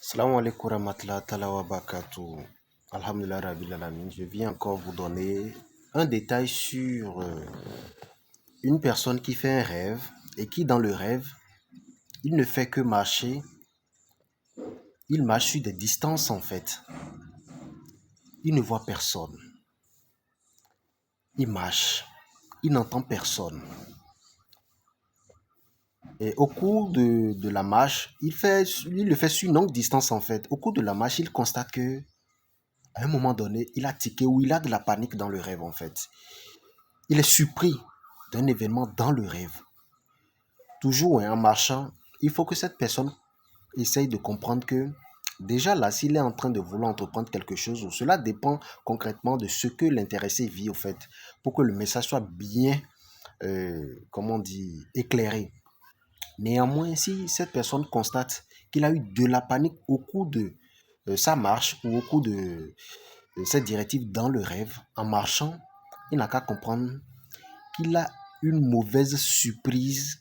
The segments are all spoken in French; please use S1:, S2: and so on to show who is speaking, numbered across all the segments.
S1: Salam alaikum rahmatullahi ta'ala wa barakatuh. Alhamdulillah Rabbil Alamin. Je viens encore vous donner un détail sur une personne qui fait un rêve et qui dans le rêve, il ne fait que marcher. Il marche sur des distances en fait. Il ne voit personne. Il marche. Il n'entend personne. Et au cours de la marche, il le fait sur une longue distance en fait. Au cours de la marche, il constate que à un moment donné, il a tiqué ou il a de la panique dans le rêve en fait. Il est surpris d'un événement dans le rêve. Toujours en marchant, il faut que cette personne essaye de comprendre que déjà là, s'il est en train de vouloir entreprendre quelque chose, cela dépend concrètement de ce que l'intéressé vit au fait, pour que le message soit bien, comment on dit, éclairé. Néanmoins, si cette personne constate qu'il a eu de la panique au cours de sa marche ou au cours de cette directive dans le rêve, en marchant, il n'a qu'à comprendre qu'il a une mauvaise surprise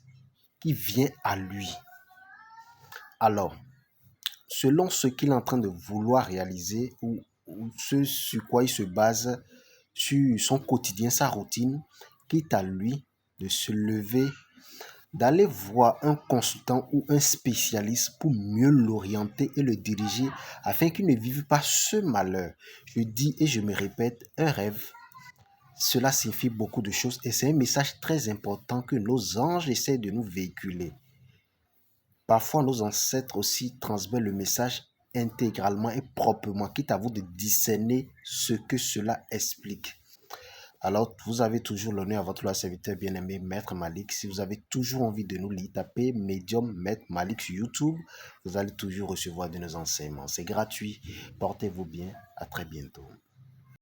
S1: qui vient à lui. Alors, selon ce qu'il est en train de vouloir réaliser ou ce sur quoi il se base, sur son quotidien, sa routine, quitte à lui de se lever, d'aller voir un consultant ou un spécialiste pour mieux l'orienter et le diriger afin qu'il ne vive pas ce malheur. Je dis et je me répète, un rêve, cela signifie beaucoup de choses et c'est un message très important que nos anges essaient de nous véhiculer. Parfois, nos ancêtres aussi transmettent le message intégralement et proprement, quitte à vous de discerner ce que cela explique. Alors, vous avez toujours l'honneur à votre serviteur bien-aimé, Maître Malik. Si vous avez toujours envie de nous lire, tapez Medium Maître Malik sur YouTube. Vous allez toujours recevoir de nos enseignements. C'est gratuit. Portez-vous bien. À très bientôt.